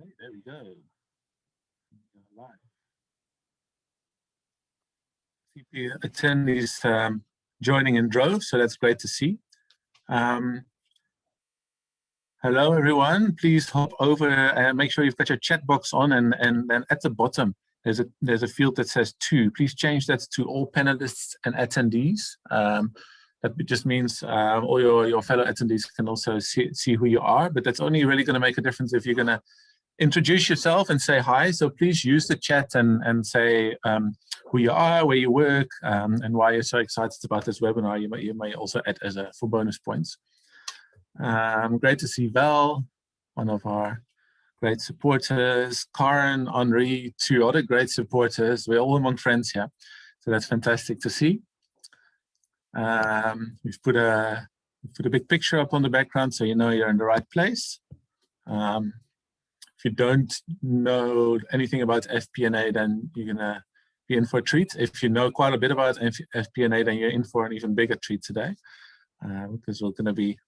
Okay, there we go. Live. CP attendees joining in droves, so that's great to see. Hello, everyone. Please hop over and make sure you've got your chat box on, and then at the bottom there's a field that says to. Please change that to all panelists and attendees. That just means all your fellow attendees can also see who you are, but that's only really going to make a difference if you're going to introduce yourself and say hi. So please use the chat and say who you are, where you work, and why you're so excited about this webinar. You may also add for bonus points. Great to see Val, one of our great supporters, Karen, Henri, two other great supporters. We're all among friends here, so that's fantastic to see. We've put a big picture up on the background, so you know you're in the right place. If you don't know anything about FP&A, then you're gonna be in for a treat. If you know quite a bit about FP&A, then you're in for an even bigger treat today, because we're gonna be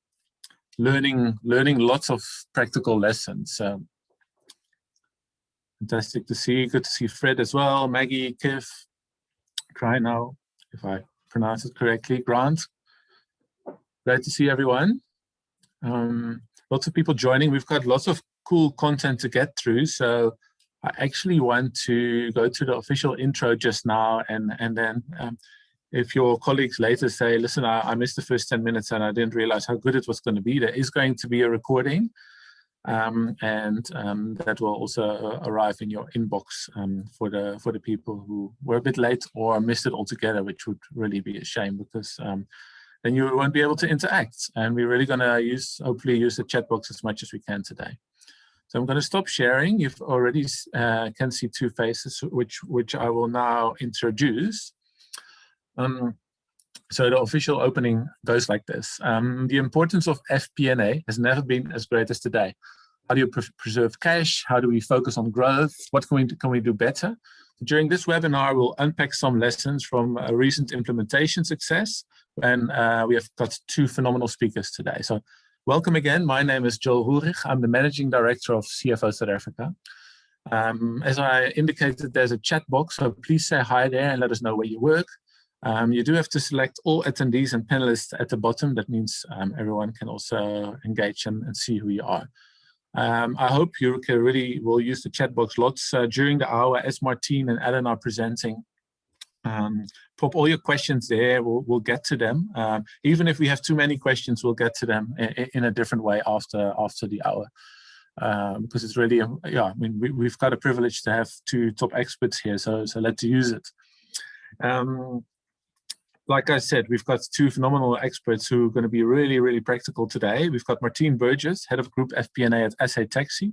learning lots of practical lessons. Fantastic to see. Good to see Fred as well. Maggie, Kif, try now if I pronounce it correctly. Grant, great to see everyone. Lots of people joining. We've got lots of cool content to get through, so I actually want to go to the official intro just now, and then if your colleagues later say, listen, I missed the first 10 minutes and I didn't realize how good it was going to be, there is going to be a recording, and that will also arrive in your inbox for the people who were a bit late or missed it altogether, which would really be a shame, because then you won't be able to interact. And we're really going to hopefully use the chat box as much as we can today. So I'm going to stop sharing. You've already can see two faces, which I will now introduce. So the official opening goes like this. The importance of FP&A has never been as great as today. How do you preserve cash? How do we focus on growth? What can we do better? During this webinar, we'll unpack some lessons from a recent implementation success, and we have got two phenomenal speakers today. So welcome again. My name is Joel Roerig. I'm the Managing Director of CFO South Africa. As I indicated, there's a chat box, so please say hi there and let us know where you work. You do have to select all attendees and panelists at the bottom. That means everyone can also engage and see who you are. I hope you really will use the chat box lots during the hour as Martine and Alan are presenting. Pop all your questions there. We'll get to them. Even if we have too many questions, we'll get to them in a different way after the hour. Because it's really, I mean, we've got a privilege to have two top experts here, so let's use it. Like I said, we've got two phenomenal experts who are going to be really, really practical today. We've got Martine Burgess, Head of Group FP&A at SA Taxi.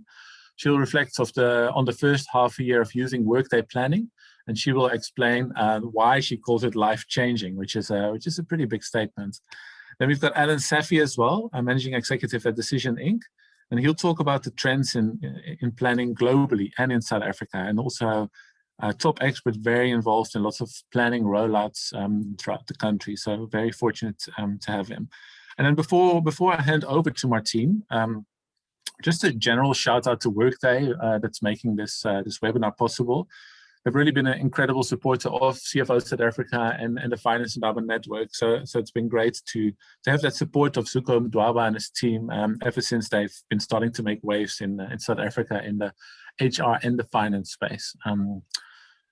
She'll reflect on the first half a year of using Workday Planning, and she will explain why she calls it life-changing, which is a pretty big statement. Then we've got Alan Safi as well, a Managing Executive at Decision Inc., and he'll talk about the trends in planning globally and in South Africa, and also a top expert, very involved in lots of planning rollouts throughout the country. So very fortunate to have him. And then before I hand over to Martine, just a general shout out to Workday that's making this webinar possible. They've really been an incredible supporter of CFO South Africa and the Finance Endowment Network. So it's been great to have that support of Suko Mdwaba and his team ever since they've been starting to make waves in South Africa in the HR and the finance space.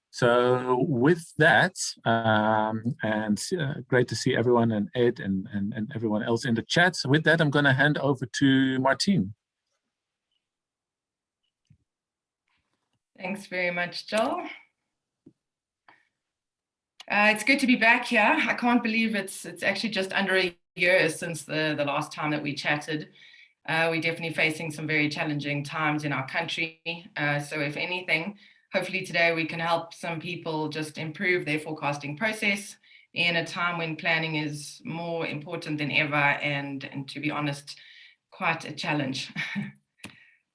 So with that, and great to see everyone, and Ed and everyone else in the chat. So with that, I'm going to hand over to Martine. Thanks very much, Joel. It's good to be back here. I can't believe it's actually just under a year since the last time that we chatted. We're definitely facing some very challenging times in our country. So if anything, hopefully today we can help some people just improve their forecasting process in a time when planning is more important than ever, and to be honest, quite a challenge.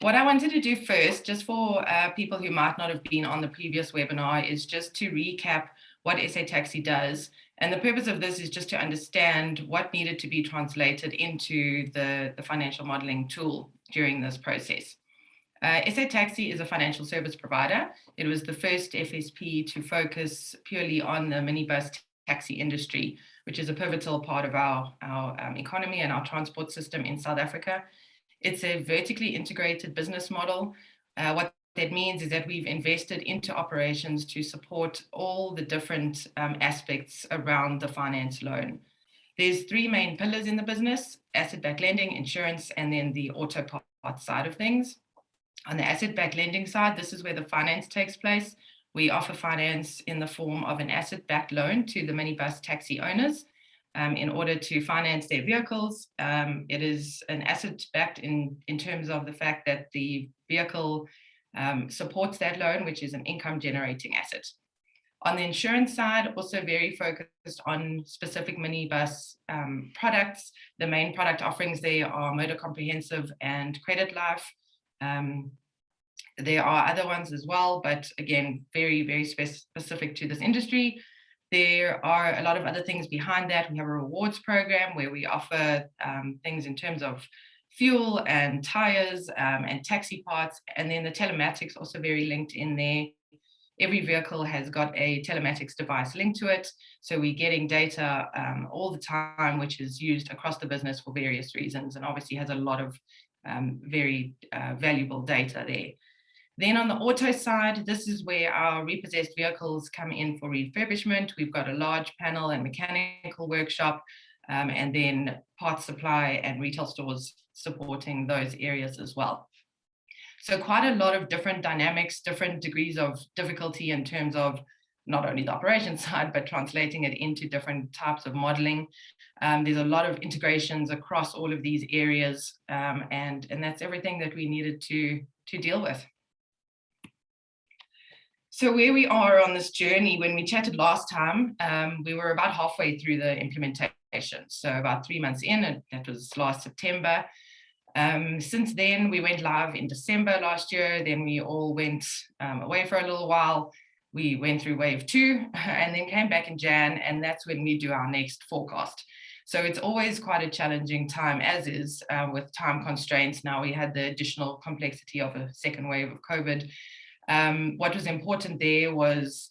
What I wanted to do first, just for people who might not have been on the previous webinar, is just to recap what SA Taxi does. And the purpose of this is just to understand what needed to be translated into the financial modeling tool during this process. SA Taxi is a financial service provider. It was the first FSP to focus purely on the minibus taxi industry, which is a pivotal part of our economy and our transport system in South Africa. It's a vertically integrated business model. What that means is that we've invested into operations to support all the different aspects around the finance loan. There's three main pillars in the business: asset-backed lending, insurance, and then the auto part side of things. On the asset-backed lending side, this is where the finance takes place. We offer finance in the form of an asset-backed loan to the minibus taxi owners in order to finance their vehicles. It is an asset-backed in terms of the fact that the vehicle supports that loan, which is an income-generating asset. On the insurance side, also very focused on specific minibus products. The main product offerings there are motor comprehensive and credit life. There are other ones as well, but again, very, very specific to this industry. There are a lot of other things behind that. We have a rewards program where we offer things in terms of fuel and tires and taxi parts. And then the telematics also very linked in there. Every vehicle has got a telematics device linked to it. So we're getting data all the time, which is used across the business for various reasons, and obviously has a lot of very valuable data there. Then on the auto side, this is where our repossessed vehicles come in for refurbishment. We've got a large panel and mechanical workshop, and then parts supply and retail stores supporting those areas as well. So quite a lot of different dynamics, different degrees of difficulty in terms of not only the operation side, but translating it into different types of modeling. There's a lot of integrations across all of these areas, and that's everything that we needed to deal with. So where we are on this journey, when we chatted last time, we were about halfway through the implementation. So about 3 months in, and that was last September. Since then, we went live in December last year. Then we all went away for a little while. We went through wave 2 and then came back in Jan, and that's when we do our next forecast. So it's always quite a challenging time, as is with time constraints. Now we had the additional complexity of a second wave of COVID. What was important there was,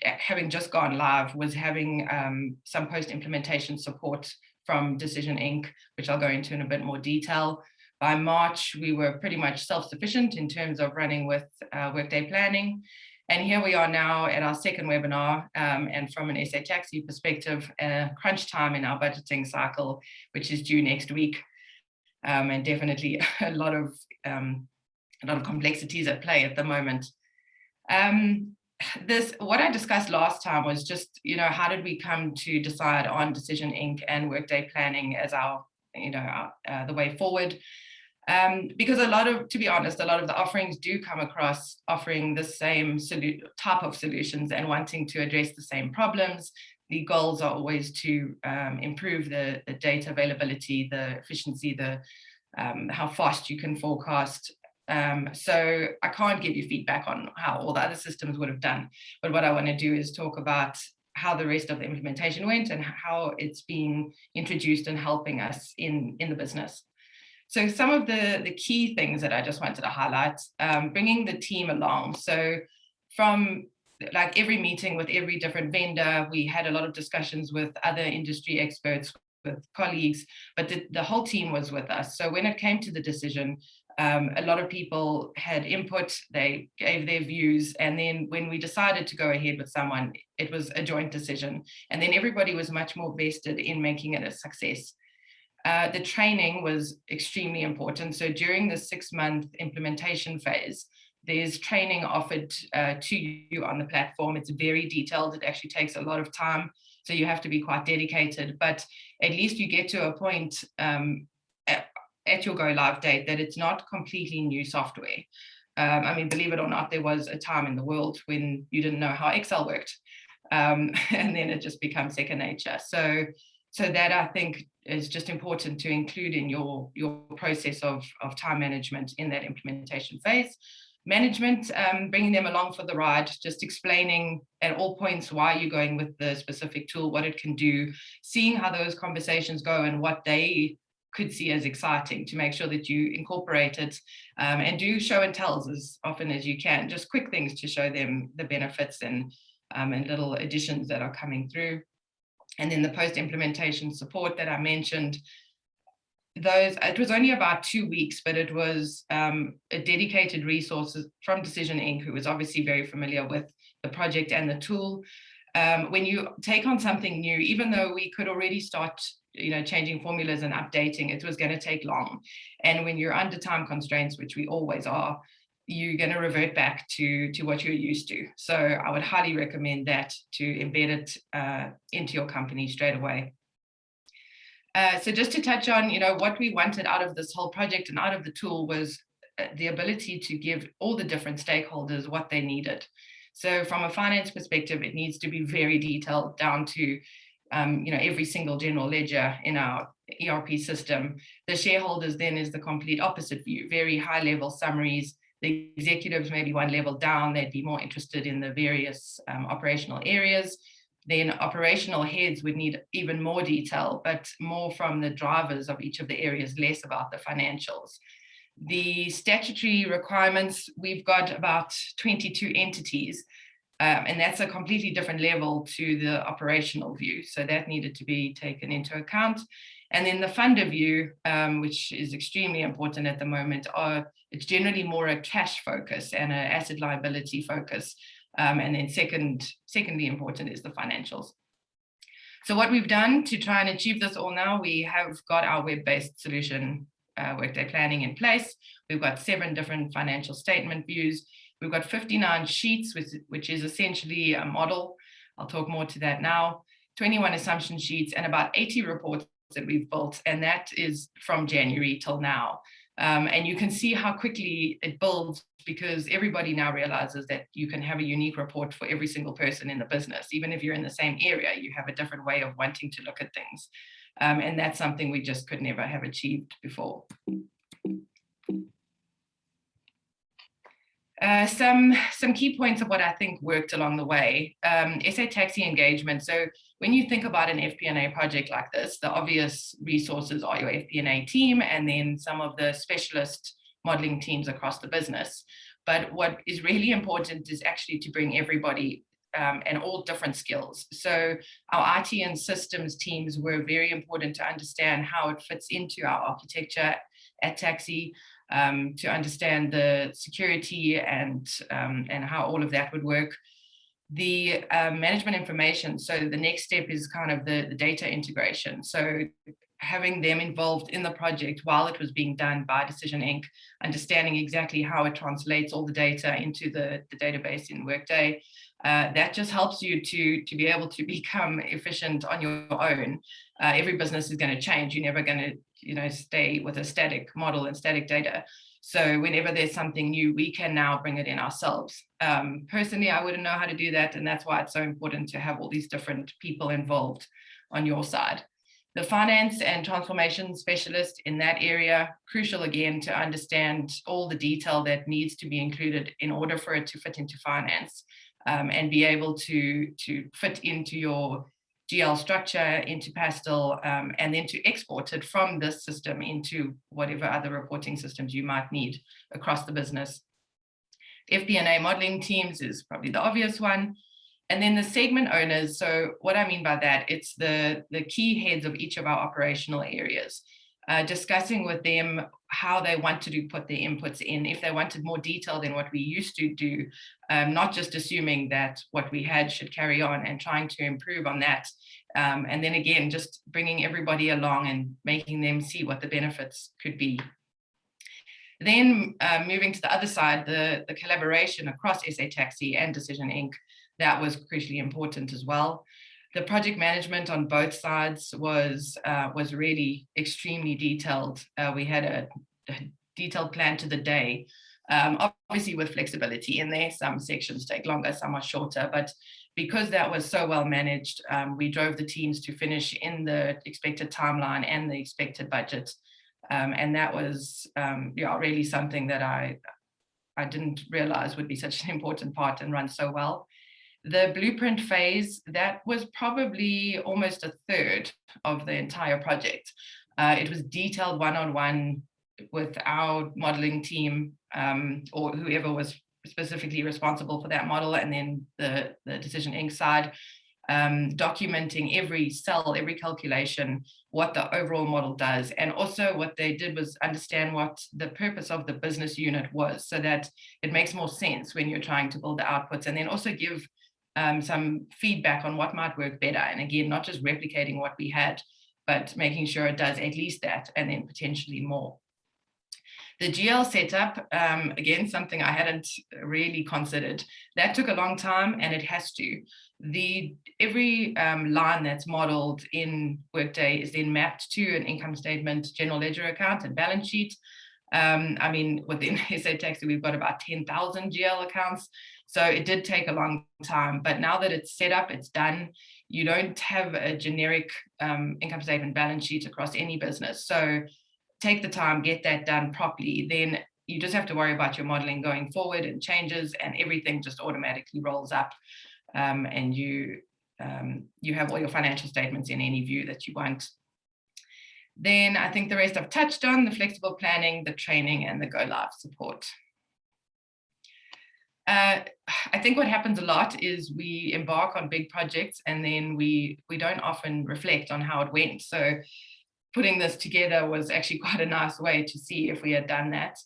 having just gone live, was having some post-implementation support from Decision Inc., which I'll go into in a bit more detail. By March, we were pretty much self-sufficient in terms of running with Workday Planning. And here we are now at our second webinar, and from an SA Taxi perspective, crunch time in our budgeting cycle, which is due next week, and definitely a lot of complexities at play at the moment. What I discussed last time was just, how did we come to decide on Decision Inc. and Workday Planning as our, the way forward? Because to be honest, a lot of the offerings do come across offering the same type of solutions and wanting to address the same problems. The goals are always to improve the data availability, the efficiency, how fast you can forecast. So I can't give you feedback on how all the other systems would have done, but what I want to do is talk about how the rest of the implementation went and how it's being introduced and helping us in the business. So some of the key things that I just wanted to highlight, bringing the team along. So from like every meeting with every different vendor, we had a lot of discussions with other industry experts, with colleagues, but the whole team was with us. So when it came to the decision, a lot of people had input, they gave their views, and then when we decided to go ahead with someone, it was a joint decision. And then everybody was much more vested in making it a success. The training was extremely important. So during the 6-month implementation phase, there's training offered to you on the platform. It's very detailed. It actually takes a lot of time. So you have to be quite dedicated, but at least you get to a point at your go live date that it's not completely new software. I mean, believe it or not, there was a time in the world when you didn't know how Excel worked. And then it just becomes second nature. So that, I think, is just important to include in your process of time management in that implementation phase. Management, bringing them along for the ride, just explaining at all points why you're going with the specific tool, what it can do, seeing how those conversations go and what they could see as exciting, to make sure that you incorporate it and do show and tells as often as you can, just quick things to show them the benefits and little additions that are coming through. And then the post-implementation support that I mentioned, it was only about 2 weeks, but it was a dedicated resource from Decision Inc., who was obviously very familiar with the project and the tool. When you take on something new, even though we could already start changing formulas and updating, it was going to take long. And when you're under time constraints, which we always are, you're going to revert back to what you're used to. So I would highly recommend that, to embed it into your company straight away. So just to touch on, what we wanted out of this whole project and out of the tool was the ability to give all the different stakeholders what they needed. So from a finance perspective, it needs to be very detailed down to every single general ledger in our ERP system. The shareholders then is the complete opposite view, very high level summaries. The executives maybe one level down, they'd be more interested in the various operational areas. Then operational heads would need even more detail, but more from the drivers of each of the areas, less about the financials. The statutory requirements, we've got about 22 entities, and that's a completely different level to the operational view. So that needed to be taken into account. And then the funder view, which is extremely important at the moment, it's generally more a cash focus and an asset liability focus. And then secondly important is the financials. So what we've done to try and achieve this all now, we have got our web-based solution, Workday Planning, in place. We've got 7 different financial statement views. We've got 59 sheets, which is essentially a model. I'll talk more to that now. 21 assumption sheets and about 80 reports that we've built, and that is from January till now. And you can see how quickly it builds, because everybody now realizes that you can have a unique report for every single person in the business. Even if you're in the same area, you have a different way of wanting to look at things. And that's something we just could never have achieved before. Some key points of what I think worked along the way. SA Taxi engagement. So when you think about an FP&A project like this, the obvious resources are your FP&A team and then some of the specialist modeling teams across the business. But what is really important is actually to bring everybody and all different skills. So our IT and systems teams were very important to understand how it fits into our architecture at Taxi, to understand the security and how all of that would work. The management information, so the next step is kind of the data integration. So having them involved in the project while it was being done by Decision Inc., understanding exactly how it translates all the data into the database in Workday. That just helps you to be able to become efficient on your own. Every business is going to change. You're never going to stay with a static model and static data. So whenever there's something new, we can now bring it in ourselves. Personally, I wouldn't know how to do that, and that's why it's so important to have all these different people involved on your side. The finance and transformation specialist in that area, crucial again to understand all the detail that needs to be included in order for it to fit into finance, and be able to fit into your GL structure, into Pastel, and then to export it from this system into whatever other reporting systems you might need across the business. FP&A modeling teams is probably the obvious one. And then the segment owners, so what I mean by that, it's the key heads of each of our operational areas, discussing with them how they want to put their inputs in, if they wanted more detail than what we used to do, not just assuming that what we had should carry on and trying to improve on that. And then again, just bringing everybody along and making them see what the benefits could be. Then moving to the other side, the collaboration across SA Taxi and Decision Inc., that was crucially important as well. The project management on both sides was really extremely detailed. We had a detailed plan to the day, obviously with flexibility in there. Some sections take longer, some are shorter, but because that was so well managed, we drove the teams to finish in the expected timeline and the expected budget. And that was really something that I didn't realize would be such an important part and run so well. The blueprint phase, that was probably almost a third of the entire project. It was detailed one-on-one with our modeling team, or whoever was specifically responsible for that model, and then the Decision Inc. side, documenting every cell, every calculation, what the overall model does. And also what they did was understand what the purpose of the business unit was, so that it makes more sense when you're trying to build the outputs, and then also give some feedback on what might work better. And again, not just replicating what we had, but making sure it does at least that, and then potentially more. The GL setup, again, something I hadn't really considered. That took a long time, and it has to. Every line that's modeled in Workday is then mapped to an income statement, general ledger account, and balance sheet. I mean, within SA Taxi, we've got about 10,000 GL accounts. So it did take a long time, but now that it's set up, it's done. You don't have a generic income statement balance sheet across any business. So take the time, get that done properly. Then you just have to worry about your modeling going forward and changes, and everything just automatically rolls up. And you have all your financial statements in any view that you want. Then I think the rest I've touched on: the flexible planning, the training, and the go live support. I think what happens a lot is we embark on big projects, and then we don't often reflect on how it went. So putting this together was actually quite a nice way to see if we had done that.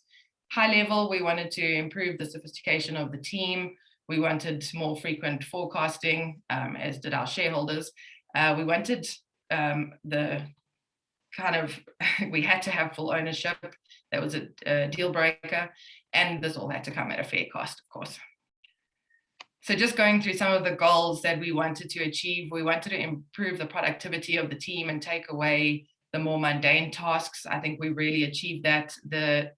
High level, we wanted to improve the sophistication of the team. We wanted more frequent forecasting, as did our shareholders. We wanted we had to have full ownership. That was a deal breaker. And this all had to come at a fair cost, of course. So just going through some of the goals that we wanted to achieve, we wanted to improve the productivity of the team and take away the more mundane tasks. I think we really achieved that. The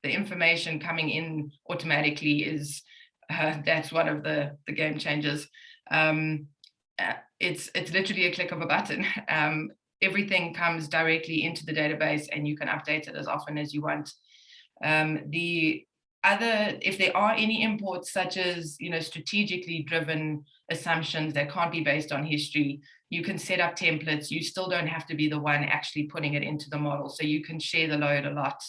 information coming in automatically is that's one of the game changers. It's literally a click of a button. Everything comes directly into the database, and you can update it as often as you want. If there are any imports, such as strategically driven assumptions that can't be based on history, you can set up templates. You still don't have to be the one actually putting it into the model, so you can share the load a lot.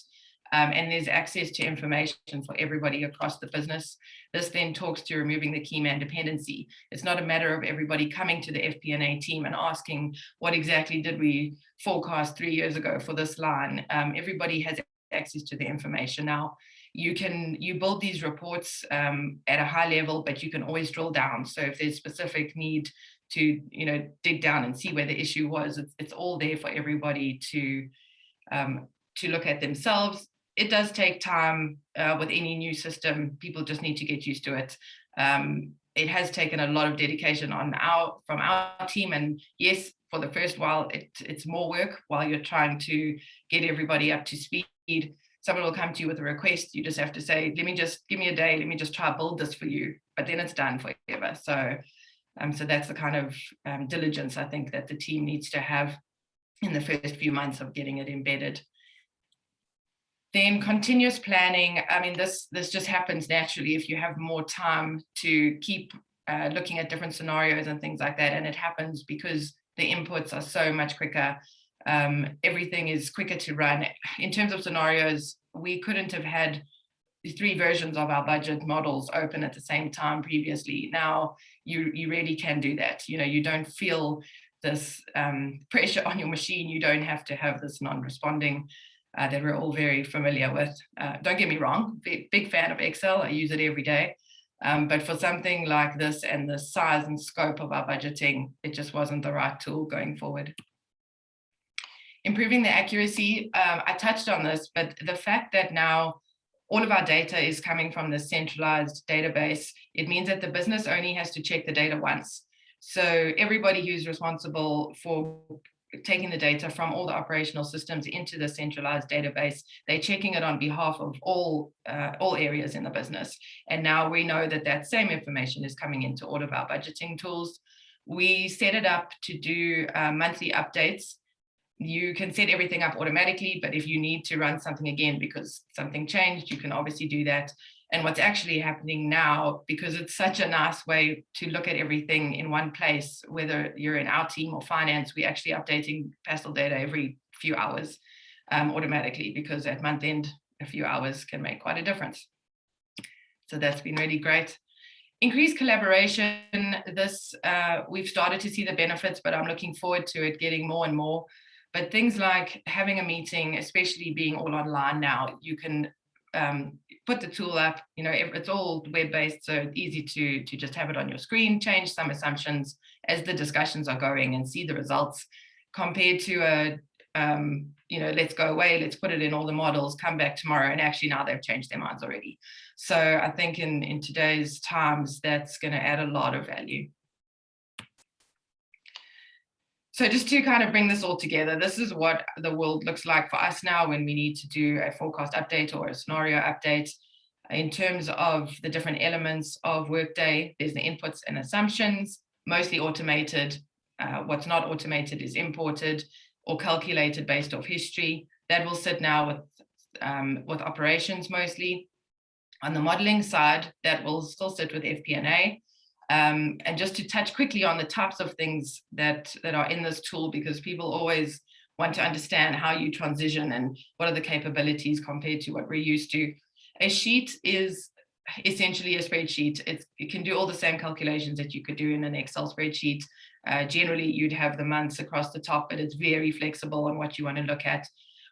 And there's access to information for everybody across the business. This then talks to removing the key man dependency. It's not a matter of everybody coming to the FP&A team and asking, what exactly did we forecast 3 years ago for this line? Everybody has access to the information now. You build these reports at a high level, but you can always drill down. So if there's specific need to dig down and see where the issue was, it's all there for everybody to look at themselves. It does take time with any new system. People just need to get used to it. It has taken a lot of dedication from our team, and yes, for the first while, it's more work while you're trying to get everybody up to speed. Someone will come to you with a request. You just have to say, give me a day. Let me just try to build this for you. But then it's done forever. So that's the kind of diligence I think that the team needs to have in the first few months of getting it embedded. Then continuous planning. I mean, this just happens naturally if you have more time to keep looking at different scenarios and things like that. And it happens because the inputs are so much quicker. Everything is quicker to run. In terms of scenarios, we couldn't have had 3 versions of our budget models open at the same time previously. Now you really can do that. You don't feel this pressure on your machine. You don't have to have this non-responding that we're all very familiar with. Don't get me wrong, big fan of Excel. I use it every day. But for something like this and the size and scope of our budgeting, it just wasn't the right tool going forward. Improving the accuracy, I touched on this, but the fact that now all of our data is coming from the centralized database, it means that the business only has to check the data once. So everybody who's responsible for taking the data from all the operational systems into the centralized database, they're checking it on behalf of all areas in the business. And now we know that that same information is coming into all of our budgeting tools. We set it up to do monthly updates. You can set everything up automatically, but if you need to run something again because something changed, you can obviously do that. And what's actually happening now, because it's such a nice way to look at everything in one place, whether you're in our team or finance, we're actually updating pastel data every few hours automatically, because at month end, a few hours can make quite a difference. So that's been really great. Increased collaboration, this we've started to see the benefits, but I'm looking forward to it getting more and more. But things like having a meeting, especially being all online now, you can put the tool up, you know, it's all web-based, so it's easy to just have it on your screen, change some assumptions as the discussions are going and see the results, compared to a, you know, let's go away, let's put it in all the models, come back tomorrow, and actually now they've changed their minds already. So I think in today's times, that's going to add a lot of value. So just to kind of bring this all together, this is what the world looks like for us now when we need to do a forecast update or a scenario update. In terms of the different elements of Workday, there's the inputs and assumptions, mostly automated. What's not automated is imported or calculated based off history. That will sit now with operations mostly. On the modeling side, that will still sit with FP&A. And just to touch quickly on the types of things that are in this tool, because people always want to understand how you transition and what are the capabilities compared to what we're used to. A sheet is essentially a spreadsheet. It can do all the same calculations that you could do in an Excel spreadsheet. Generally, you'd have the months across the top, but it's very flexible on what you want to look at.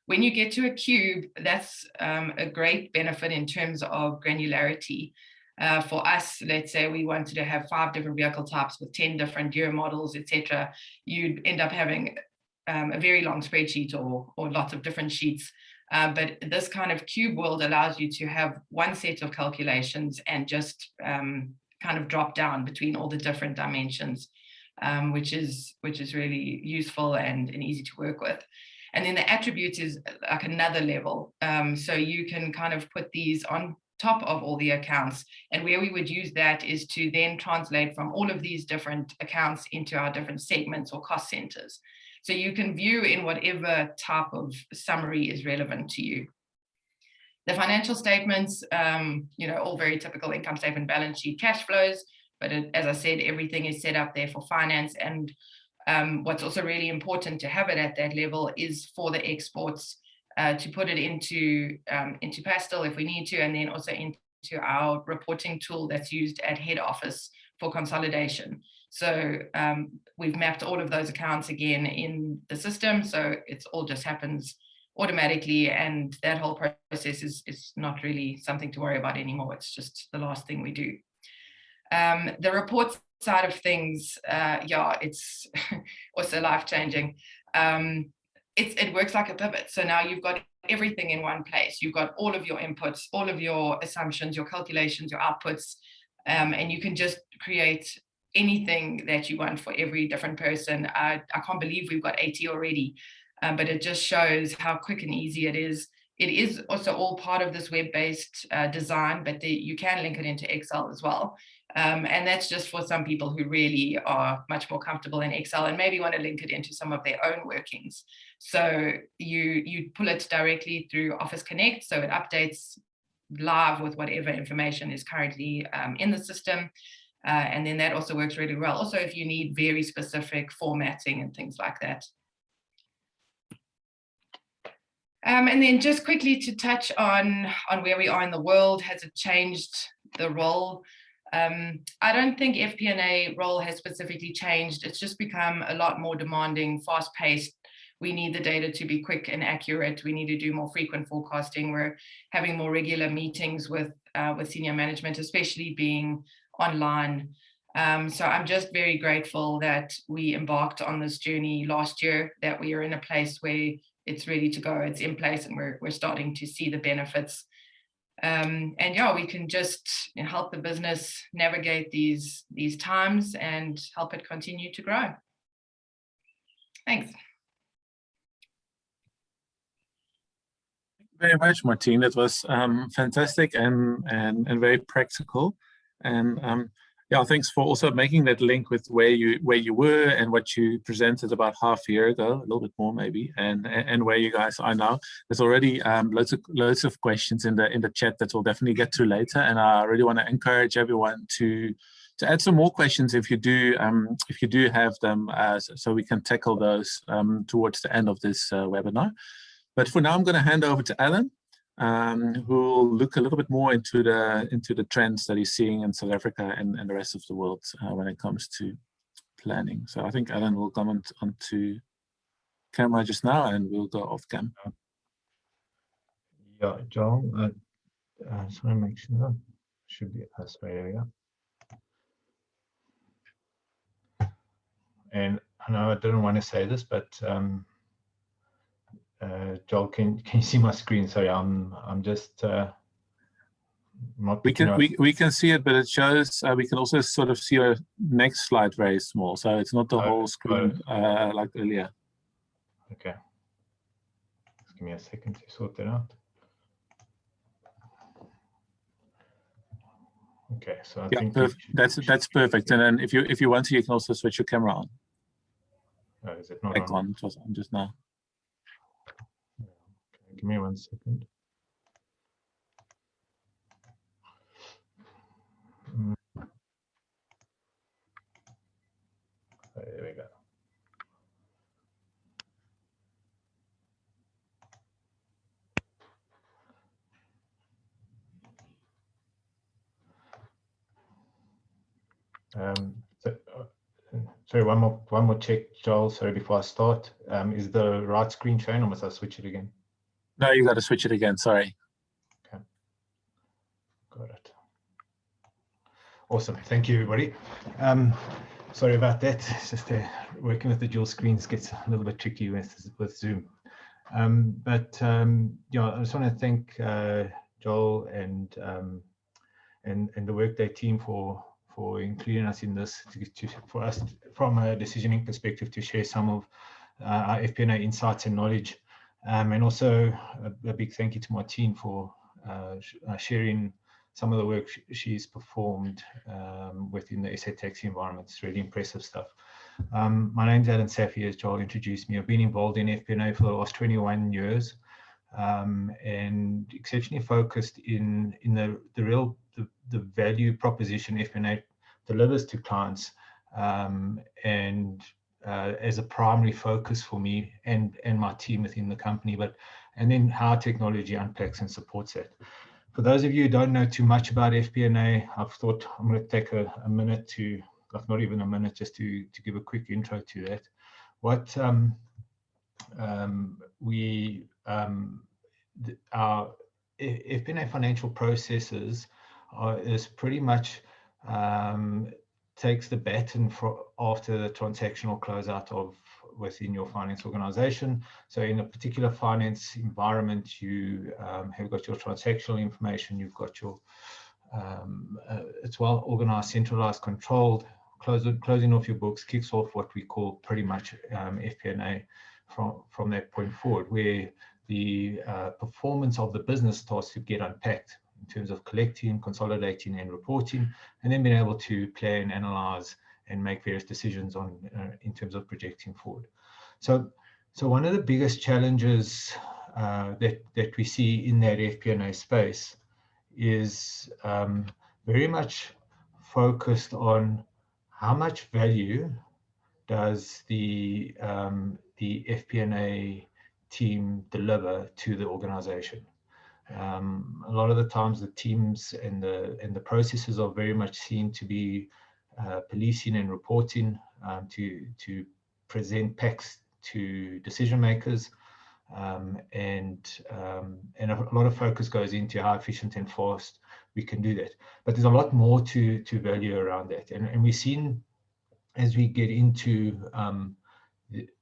When you get to a cube, that's a great benefit in terms of granularity. For us, let's say we wanted to have 5 different vehicle types with 10 different year models, etc. You'd end up having a very long spreadsheet or lots of different sheets. But this kind of cube world allows you to have one set of calculations and just kind of drop down between all the different dimensions, which is really useful and easy to work with. And then the attributes is like another level. So you can kind of put these on top of all the accounts. And where we would use that is to then translate from all of these different accounts into our different segments or cost centers. So you can view in whatever type of summary is relevant to you. The financial statements, you know, all very typical income statement, balance sheet, cash flows. But as I said, everything is set up there for finance. And what's also really important to have it at that level is for the exports, to put it into Pastel if we need to, and then also into our reporting tool that's used at head office for consolidation. So we've mapped all of those accounts again in the system, so it all just happens automatically, and that whole process is not really something to worry about anymore. It's just the last thing we do. The reports side of things, yeah, it's also life-changing. It works like a pivot. So now you've got everything in one place. You've got all of your inputs, all of your assumptions, your calculations, your outputs, and you can just create anything that you want for every different person. I can't believe we've got 80 already, but it just shows how quick and easy it is. It is also all part of this web-based design, but you can link it into Excel as well. And that's just for some people who really are much more comfortable in Excel and maybe want to link it into some of their own workings. So you pull it directly through Office Connect, so it updates live with whatever information is currently in the system. And then that also works really well. Also, if you need very specific formatting and things like that. And then just quickly to touch on where we are in the world, has it changed the role? I don't think FP&A role has specifically changed. It's just become a lot more demanding, fast-paced. We need the data to be quick and accurate. We need to do more frequent forecasting. We're having more regular meetings with senior management, especially being online. So I'm just very grateful that we embarked on this journey last year, that we are in a place where it's ready to go, it's in place, and we're starting to see the benefits. And yeah, we can just help the business navigate these times and help it continue to grow. Thanks. Thank you very much, Martine. That was fantastic and very practical. And yeah, thanks for also making that link with where you were and what you presented about half a year ago, a little bit more maybe, and where you guys are now. There's already loads of questions in the chat that we'll definitely get to later, and I really want to encourage everyone to to add some more questions if you do have them, so we can tackle those towards the end of this webinar. But for now, I'm going to hand over to Alan, who will look a little bit more into the trends that he's seeing in South Africa and the rest of the world when it comes to planning. So I think Alan will come onto camera just now, and we'll go off cam. Yeah, Joel, I just want to make sure. Should be sorry, there we go. And I know I didn't want to say this, but Joel, can you see my screen? Sorry, I'm just not. We can see it, but it shows. We can also sort of see your next slide very small, so it's not the whole screen like earlier. Okay. Just give me a second to sort that out. Okay, so I think that's perfect. And then if you want to, you can also switch your camera on. Oh, is it not back on? It was on just now. Okay, give me 1 second. There we go. Sorry, one more check, Joel. Sorry, before I start. Is the right screen shown, or must I switch it again? No, you got to switch it again. Sorry. Okay, got it. Awesome. Thank you, everybody. Sorry about that. It's just working with the dual screens gets a little bit tricky with Zoom. Yeah, I just want to thank Joel and the Workday team for including us in this, for us from a decisioning perspective to share some of our FP&A insights and knowledge. And also a big thank you to Martine for sharing some of the work she's performed within the SA Taxi environment. It's really impressive stuff. My name's Alan Safi, as Joel introduced me. I've been involved in FP&A for the last 21 years and exceptionally focused in the value proposition FP&A delivers to clients, and as a primary focus for me and my team within the company, and then how technology unpacks and supports it. For those of you who don't know too much about FP&A, I've thought I'm going to take a minute to, not even a minute, just to give a quick intro to that. What our FP&A financial processes is pretty much takes the baton after the transactional closeout within your finance organization. So in a particular finance environment, you have got your transactional information, you've got your it's well organized, centralized, controlled, closing off your books, kicks off what we call pretty much FP&A from that point forward, where the performance of the business starts to get unpacked in terms of collecting, consolidating, and reporting, and then being able to plan, analyze, and make various decisions on in terms of projecting forward. So one of the biggest challenges that we see in that FP&A space is very much focused on how much value does the FP&A team deliver to the organization. A lot of the times the teams and the processes are very much seen to be policing and reporting, to present packs to decision makers, and a lot of focus goes into how efficient and fast we can do that. But there's a lot more to value around that, and we've seen as we get into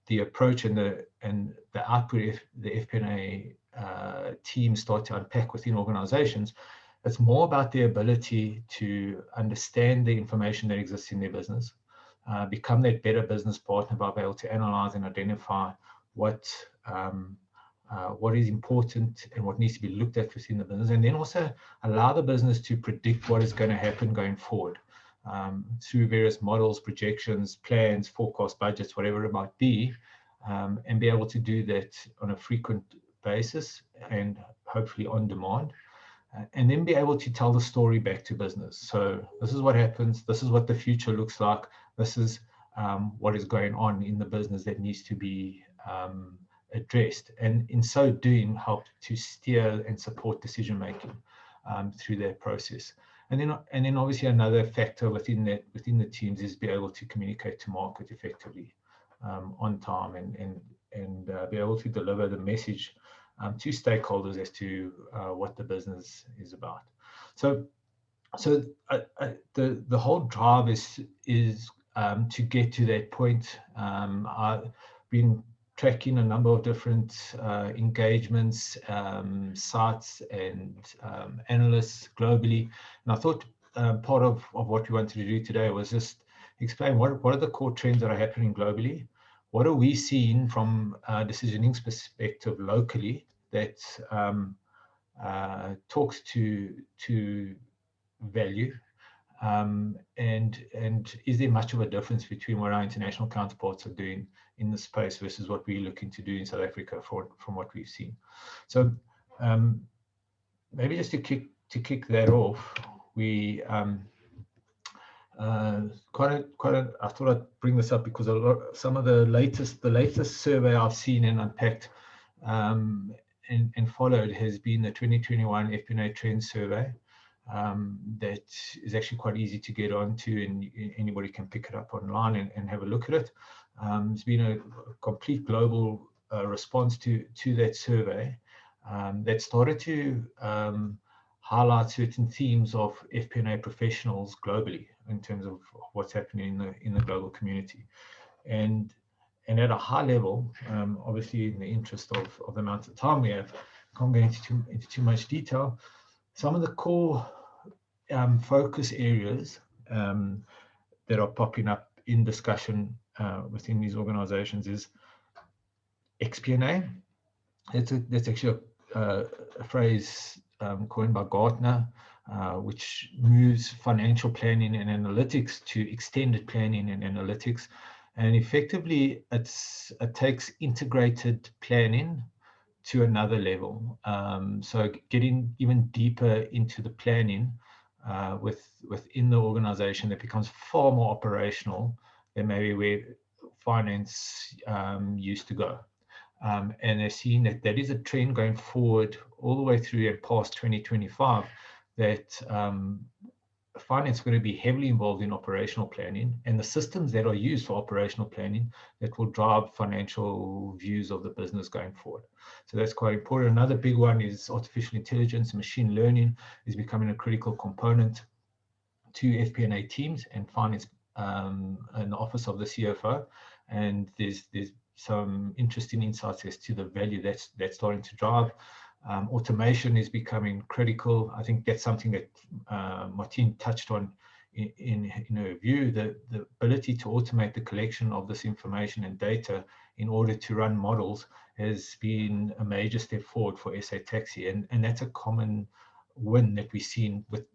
the approach and the output the FP&A teams start to unpack within organizations. It's more about their ability to understand the information that exists in their business, become that better business partner by being able to analyze and identify what is important and what needs to be looked at within the business, and then also allow the business to predict what is going to happen going forward through various models, projections, plans, forecasts, budgets, whatever it might be, and be able to do that on a frequent basis and hopefully on demand. and then be able to tell the story back to business. So this is what happens, this is what the future looks like, this is what is going on in the business that needs to be addressed, and in so doing help to steer and support decision making through that process. And then obviously another factor within the teams is be able to communicate to market effectively on time, and be able to deliver the message to stakeholders as to what the business is about. So the whole drive is to get to that point. I've been tracking a number of different engagements, sites, and analysts globally, and I thought part of what we wanted to do today was just explain what are the core trends that are happening globally. What are we seeing from a decisioning perspective locally that talks to value, and is there much of a difference between what our international counterparts are doing in the space versus what we're looking to do in South Africa from what we've seen. So maybe just to kick that off, we I thought I'd bring this up because some of the latest survey I've seen and unpacked and followed has been the 2021 Fbna Trend Survey. That is actually quite easy to get onto, and anybody can pick it up online and have a look at it. It's been a complete global response to that survey that started to highlight certain themes of FP&A professionals globally in terms of what's happening in the global community. And at a high level, obviously in the interest of the amount of time we have, I can't go into too much detail. Some of the core focus areas that are popping up in discussion within these organizations is FP&A. That's actually a phrase coined by Gartner, which moves financial planning and analytics to extended planning and analytics. And effectively, it takes integrated planning to another level. So getting even deeper into the planning within the organization, that becomes far more operational than maybe where finance used to go. And they're seeing that is a trend going forward all the way through and past 2025, that finance is going to be heavily involved in operational planning, and the systems that are used for operational planning that will drive financial views of the business going forward. So that's quite important. Another big one is artificial intelligence. Machine learning is becoming a critical component to FP&A teams and finance in the office of the CFO. And there's some interesting insights as to the value that's starting to drive. Automation is becoming critical. I think that's something that Martine touched on in her view. The ability to automate the collection of this information and data in order to run models has been a major step forward for SA Taxi, and that's a common win that we've seen with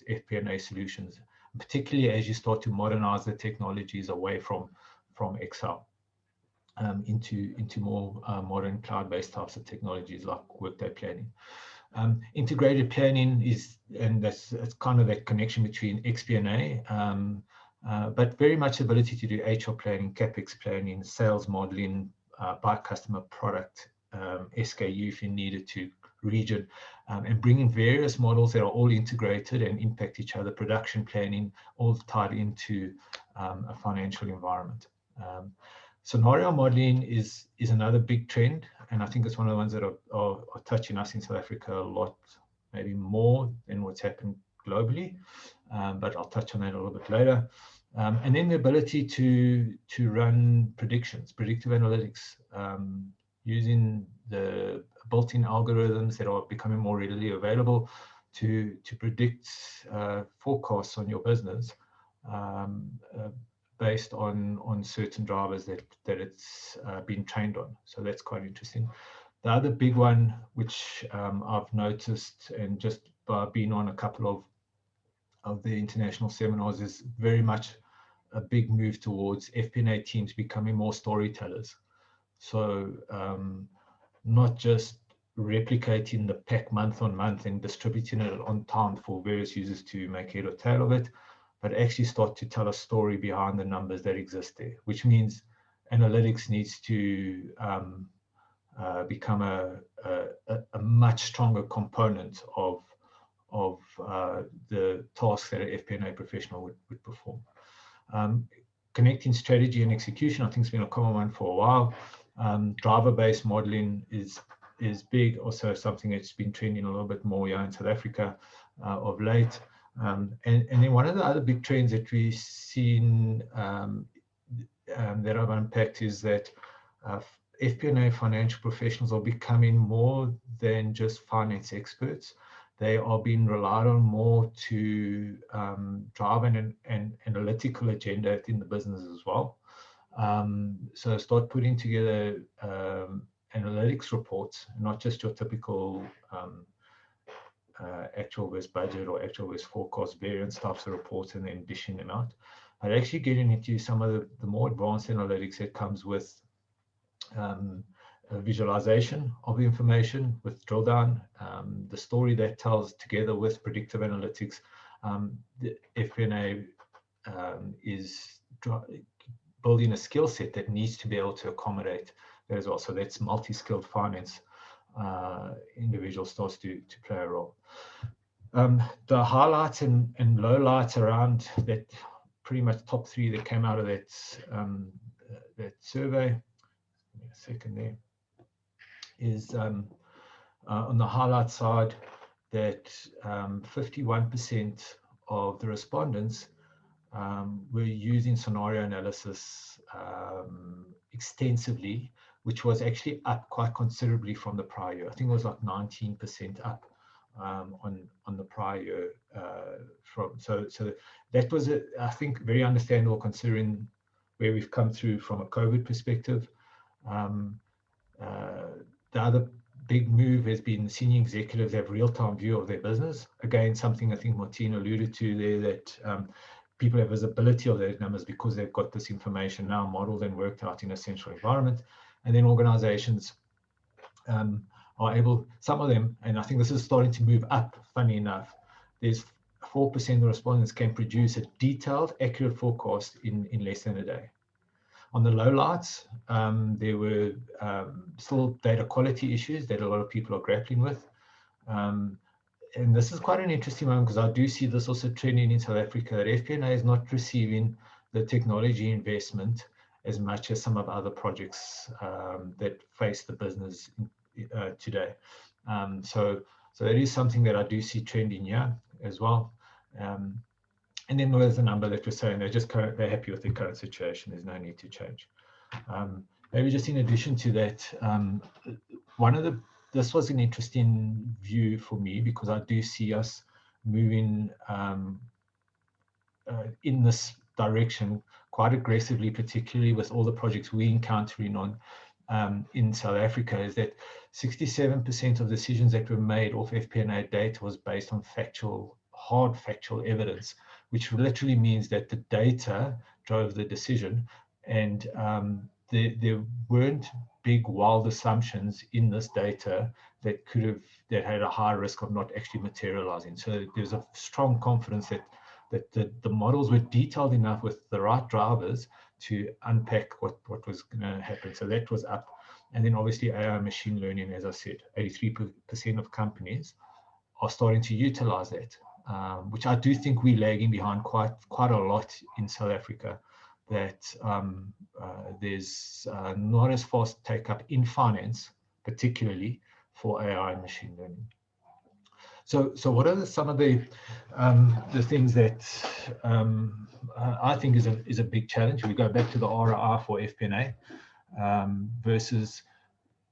FP&A solutions, particularly as you start to modernize the technologies away from Excel. Into more modern cloud-based types of technologies like Workday Planning. Integrated planning it's kind of that connection between FP&A, but very much the ability to do HR planning, CapEx planning, sales modeling, by customer product, SKU if you needed to, region, and bringing various models that are all integrated and impact each other, production planning, all tied into a financial environment. Scenario modeling is another big trend, and I think it's one of the ones that are touching us in South Africa a lot, maybe more than what's happened globally, but I'll touch on that a little bit later. And then the ability to run predictive analytics, using the built-in algorithms that are becoming more readily available to predict forecasts on your business, based on certain drivers that it's been trained on. So that's quite interesting. The other big one, which I've noticed, and just by being on a couple of the international seminars, is very much a big move towards FP&A teams becoming more storytellers. So not just replicating the pack month on month and distributing it on time for various users to make head or tail of it, but actually start to tell a story behind the numbers that exist there, which means analytics needs to become a much stronger component of the tasks that an FP&A professional would perform. Connecting strategy and execution, I think, has been a common one for a while. Driver-based modeling is big, also something that's been trending a little bit more here in South Africa of late. And then one of the other big trends that we've seen that I've unpacked is that FP&A financial professionals are becoming more than just finance experts. They are being relied on more to drive an analytical agenda in the business as well. So start putting together analytics reports, not just your typical actual versus budget or actual versus forecast variance types of reports and then dishing them out, but actually getting into some of the more advanced analytics that comes with visualization of information, with drill down, the story that tells together with predictive analytics. The FP&A is building a skill set that needs to be able to accommodate that as well. So that's multi-skilled finance individual starts to play a role. The highlights and lowlights around that, pretty much top three that came out of that that survey. Give me a second there. Is on the highlight side that 51% of the respondents were using scenario analysis extensively, which was actually up quite considerably from the prior year. I think it was like 19% up on the prior year. So that was, I think, very understandable considering where we've come through from a COVID perspective. The other big move has been senior executives have real-time view of their business. Again, something I think Martine alluded to there, that people have visibility of those numbers because they've got this information now modeled and worked out in a central environment. And then organizations are able, some of them, and I think this is starting to move up, funny enough, there's 4% of the respondents can produce a detailed, accurate forecast in less than a day. On the lowlights, there were still data quality issues that a lot of people are grappling with. And this is quite an interesting one because I do see this also trending in South Africa, that FP&A is not receiving the technology investment as much as some of other projects that face the business today. So that is something that I do see trending here as well. And then there's a number that we're saying they're happy with their current situation. There's no need to change. Maybe just in addition to that, this was an interesting view for me because I do see us moving in this direction quite aggressively, particularly with all the projects we're encountering on in South Africa, is that 67% of decisions that were made off FP&A data was based on hard factual evidence, which literally means that the data drove the decision, and there weren't big wild assumptions in this data that had a high risk of not actually materializing. So there's a strong confidence that the models were detailed enough with the right drivers to unpack what was going to happen. So that was up. And then obviously AI machine learning, as I said, 83% of companies are starting to utilize that. Which I do think we're lagging behind quite a lot in South Africa, that there's not as fast take up in finance, particularly for AI and machine learning. So what are some of the things that I think is a big challenge? We go back to the ROI for FP&A versus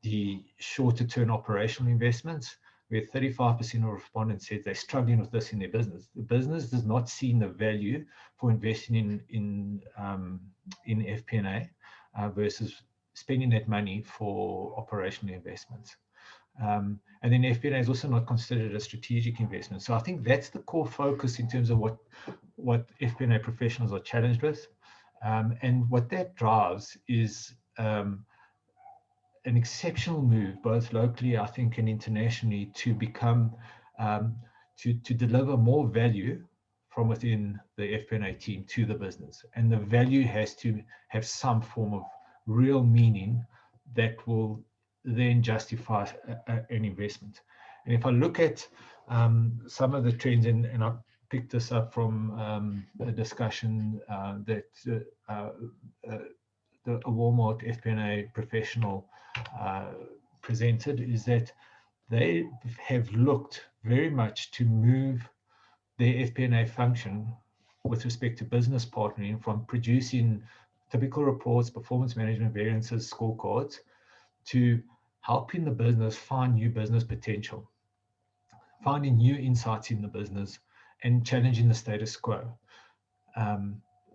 the shorter term operational investments, where 35% of respondents said they're struggling with this in their business. The business does not see the value for investing in FP&A versus spending that money for operational investments. And then FP&A is also not considered a strategic investment. So I think that's the core focus in terms of what FP&A professionals are challenged with. And what that drives is an exceptional move, both locally, I think, and internationally, to become to deliver more value from within the FP&A team to the business. And the value has to have some form of real meaning that will then justify an investment. And if I look at some of the trends, and I picked this up from a discussion that a Walmart FP&A professional presented, is that they have looked very much to move their FP&A function with respect to business partnering from producing typical reports, performance management, variances, scorecards, to helping the business find new business potential, finding new insights in the business, and challenging the status quo.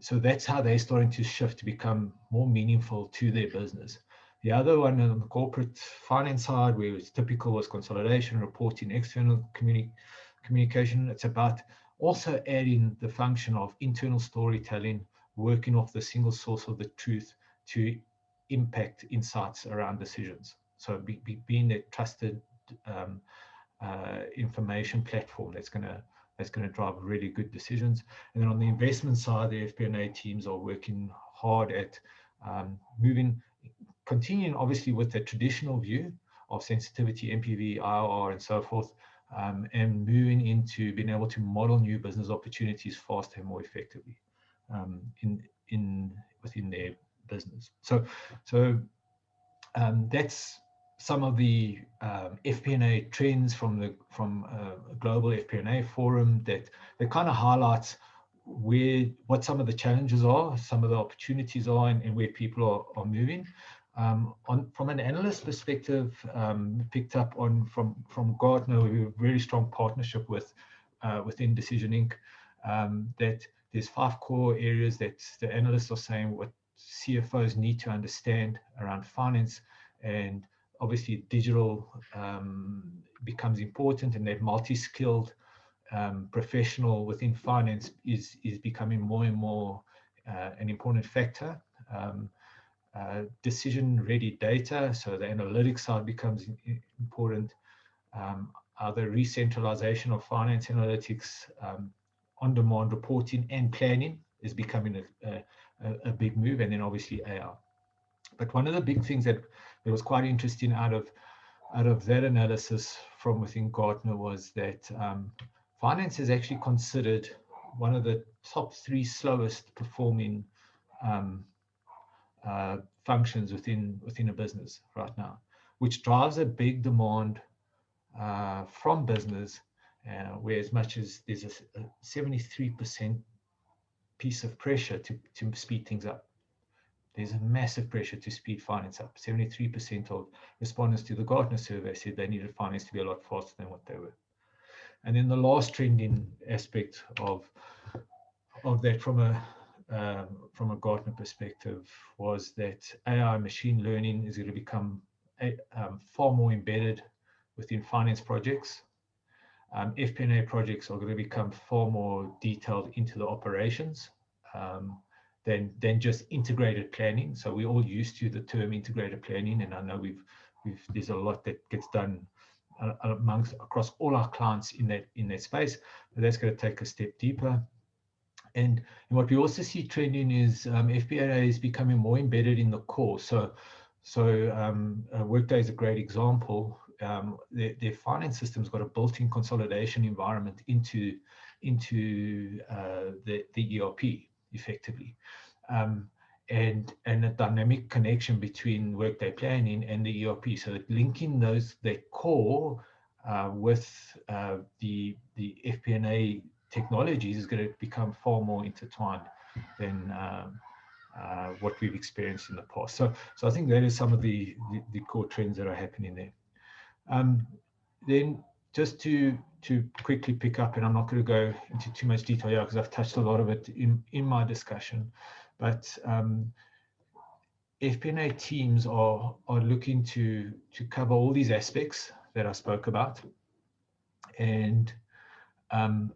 So that's how they're starting to shift to become more meaningful to their business. The other one on the corporate finance side, where it's typical, was consolidation, reporting, external communication. It's about also adding the function of internal storytelling, working off the single source of the truth to impact insights around decisions. So being that trusted information platform that's going to drive really good decisions. And then on the investment side, the FP&A teams are working hard at continuing obviously with the traditional view of sensitivity, NPV, IRR, and so forth, and moving into being able to model new business opportunities faster and more effectively within their business. So that's some of the FP&A trends from a global FP&A forum that kind of highlights what some of the challenges are, some of the opportunities are, and where people are moving. From an analyst perspective, picked up on from Gartner, we have a very strong partnership within Decision Inc. That there's 5 core areas that the analysts are saying what CFOs need to understand around finance, and obviously digital becomes important, and that multi-skilled professional within finance is becoming more and more an important factor. Decision-ready data, so the analytics side becomes important. Other re-centralization of finance analytics, on-demand reporting and planning is becoming a big move, and then obviously AI. But one of the big things that was quite interesting out of that analysis from within Gartner was that finance is actually considered one of the top 3 slowest performing functions within a business right now, which drives a big demand from business, where as much as there's a 73% piece of pressure to speed things up. There's a massive pressure to speed finance up. 73% of respondents to the Gartner survey said they needed finance to be a lot faster than what they were. And then the last trending aspect of that from a Gartner perspective was that AI machine learning is going to become far more embedded within finance projects. FP&A projects are going to become far more detailed into the operations than just integrated planning. So we're all used to the term integrated planning, and I know there's a lot that gets done across all our clients in that space, but that's going to take a step deeper. And what we also see trending is FP&A is becoming more embedded in the core. So Workday is a great example. Their finance system's got a built-in consolidation environment into the ERP effectively, and a dynamic connection between Workday Planning and the ERP. So linking their core with the FP&A technologies is going to become far more intertwined than what we've experienced in the past. So I think that is some of the core trends that are happening there. Then just to quickly pick up, and I'm not going to go into too much detail here because I've touched a lot of it in my discussion, but FP&A teams are looking to cover all these aspects that I spoke about, and I'm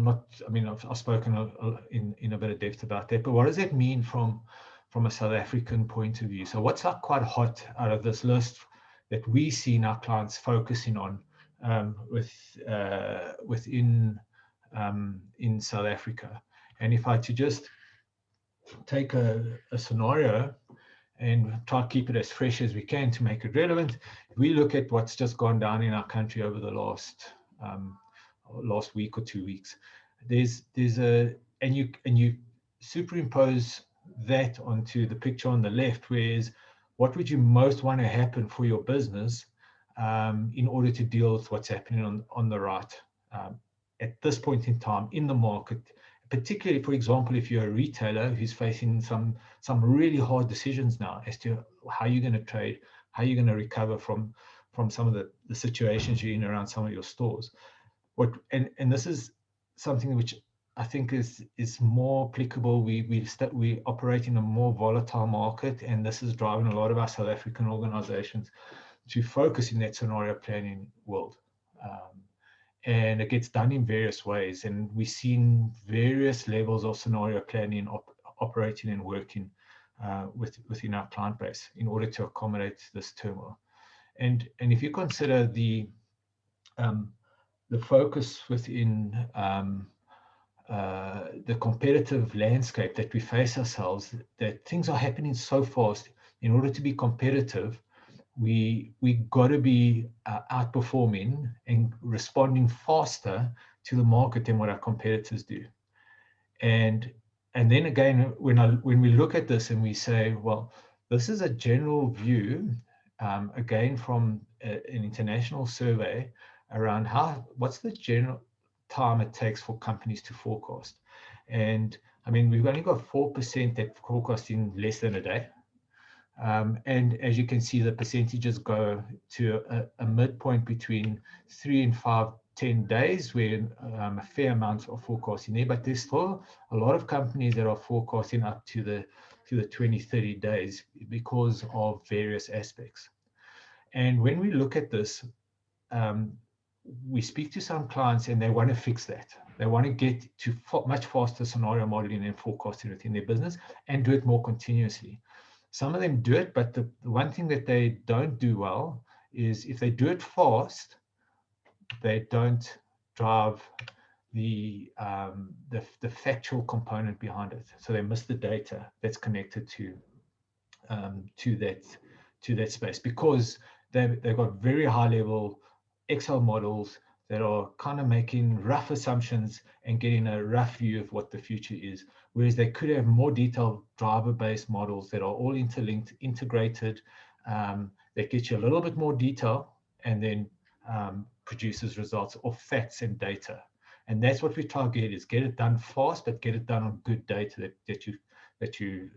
not, I've spoken in a bit of depth about that, but what does that mean from from a South African point of view. So what's quite hot out of this list that we see our clients focusing on within in South Africa? And if I to just take a scenario and try to keep it as fresh as we can to make it relevant, if we look at what's just gone down in our country over the last week or 2 weeks, and you superimpose that onto the picture on the left, whereas what would you most want to happen for your business in order to deal with what's happening on the right at this point in time in the market, particularly, for example, if you're a retailer who's facing some really hard decisions now as to how you're going to trade, how you're going to recover from some of the situations you're in around some of your stores. And this is something which I think is more applicable. We operate in a more volatile market, and this is driving a lot of our South African organizations to focus in that scenario planning world. And it gets done in various ways, and we've seen various levels of scenario planning operating and working within our client base in order to accommodate this turmoil. And if you consider the focus within the competitive landscape that we face ourselves, that things are happening so fast. In order to be competitive, we got to be outperforming and responding faster to the market than what our competitors do. And then again, when we look at this and we say, well, this is a general view, again from an international survey around what's the general time it takes for companies to forecast. And I mean, we've only got 4% that forecast in less than a day. And as you can see, the percentages go to a midpoint between 3 and 10 days, where a fair amount of forecasting there, but there's still a lot of companies that are forecasting up to the 20, 30 days because of various aspects. And when we look at this, we speak to some clients and they want to fix that. They want to get to much faster scenario modeling and forecasting within their business and do it more continuously. Some of them do it, but the one thing that they don't do well is if they do it fast, they don't drive the factual component behind it. So they miss the data that's connected to that space, because they've got very high level Excel models that are kind of making rough assumptions and getting a rough view of what the future is, whereas they could have more detailed driver-based models that are all interlinked, integrated, that get you a little bit more detail and then produces results of facts and data. And that's what we try to get, is get it done fast, but get it done on good data that you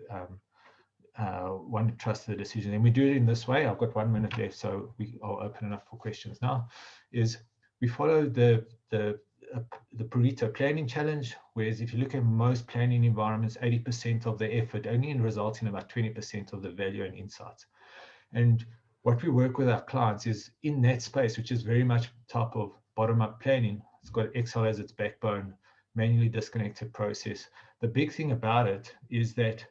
want to trust the decision. And we do it in this way. I've got 1 minute left, so I'll open it up for questions now. We follow the Pareto planning challenge, whereas if you look at most planning environments, 80% of the effort only results in about 20% of the value and insights. And what we work with our clients is in that space, which is very much type of bottom-up planning. It's got Excel as its backbone, manually disconnected process. The big thing about it is that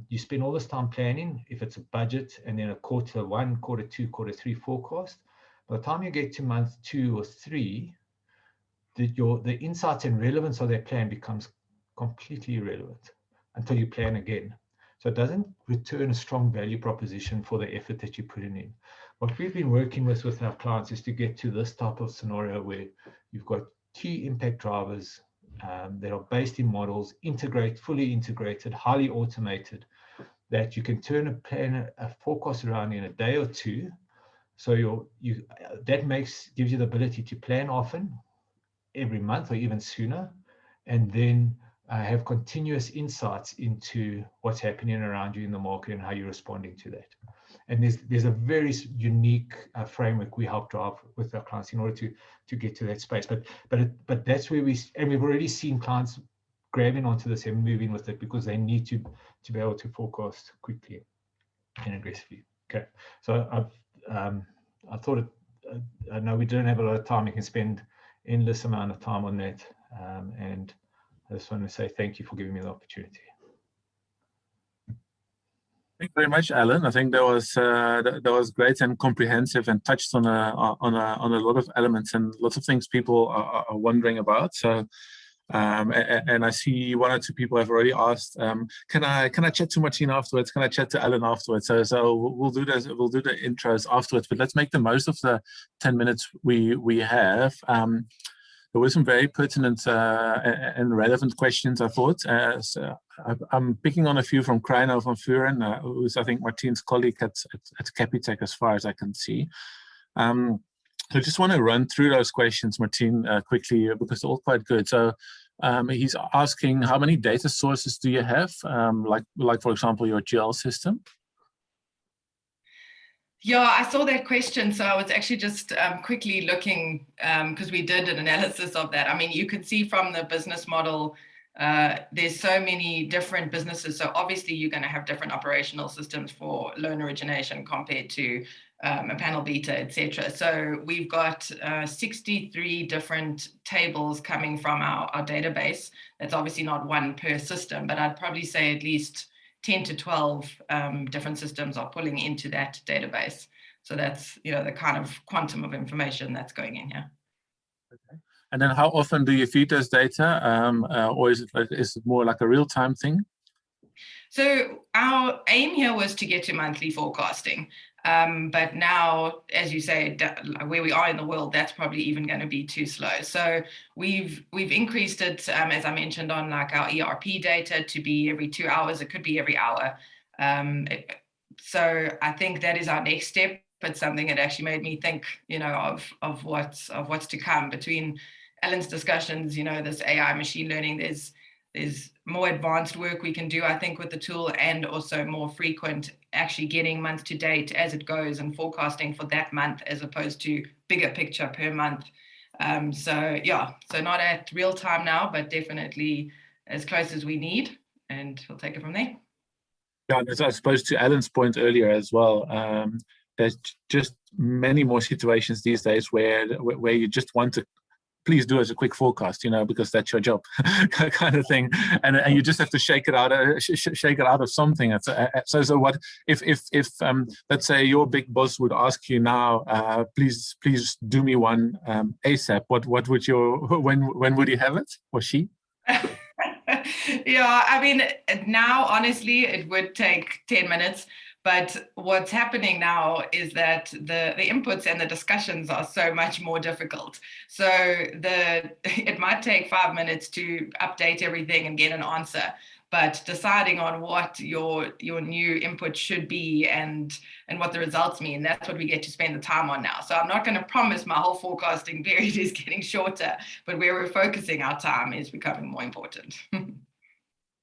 you spend all this time planning, if it's a budget and then a quarter 1, quarter 2, quarter 3 forecast. By the time you get to month 2 or 3, the insights and relevance of that plan becomes completely irrelevant until you plan again. So it doesn't return a strong value proposition for the effort that you put in. What we've been working with our clients is to get to this type of scenario where you've got key impact drivers that are based in models, fully integrated, highly automated, that you can turn a forecast around in a day or 2. So that gives you the ability to plan often, every month or even sooner, and then have continuous insights into what's happening around you in the market and how you're responding to that. And there's a very unique framework we help drive with our clients in order to get to that space. But that's where we've already seen clients grabbing onto this and moving with it, because they need to be able to forecast quickly and aggressively. Okay, so I thought I know we don't have a lot of time. You can spend endless amount of time on that, and I just want to say thank you for giving me the opportunity. Thank you very much, Alan. I think that was great and comprehensive and touched on a lot of elements and lots of things people are wondering about. So, and I see one or two people have already asked, can I chat to Martine afterwards? Can I chat to Alan afterwards? So we'll do this. We'll do the intros afterwards. But let's make the most of the 10 minutes we have. There were some very pertinent and relevant questions, I thought. So I'm picking on a few from Kreino van Vuren, who's, I think, Martine's colleague at Capitec, as far as I can see. So I just want to run through those questions, Martine, quickly, because they're all quite good. So he's asking, how many data sources do you have? Like for example, your GL system? Yeah, I saw that question. So I was actually just quickly looking, because we did an analysis of that. I mean, you could see from the business model, there's so many different businesses. So obviously you're going to have different operational systems for loan origination compared to a panel beta, etc. So we've got 63 different tables coming from our database. That's obviously not one per system, but I'd probably say at least 10 to 12 different systems are pulling into that database. So that's, the kind of quantum of information that's going in here. Okay. And then how often do you feed this data? Or is it more like a real-time thing? So our aim here was to get to monthly forecasting. But now, as you say, where we are in the world, that's probably even going to be too slow. So we've increased it, as I mentioned, on like our ERP data to be every 2 hours. It could be every hour. So I think that is our next step. But something that actually made me think, of what's to come. Between Alan's discussions, this AI machine learning, there's more advanced work we can do, I think, with the tool, and also more frequent actually getting month to date as it goes and forecasting for that month as opposed to bigger picture per month. So not at real time now, but definitely as close as we need, and we'll take it from there. Yeah, as I suppose to Alan's point earlier as well, there's just many more situations these days where you just want to please do as a quick forecast, because that's your job, kind of thing, and you just have to shake it out of something. So what if let's say your big boss would ask you now, please do me one ASAP. What would when would he have it, or she? Yeah, I mean, now honestly it would take 10 minutes. But what's happening now is that the inputs and the discussions are so much more difficult. So it might take 5 minutes to update everything and get an answer, but deciding on what your new input should be and what the results mean, that's what we get to spend the time on now. So I'm not going to promise my whole forecasting period is getting shorter, but where we're focusing our time is becoming more important.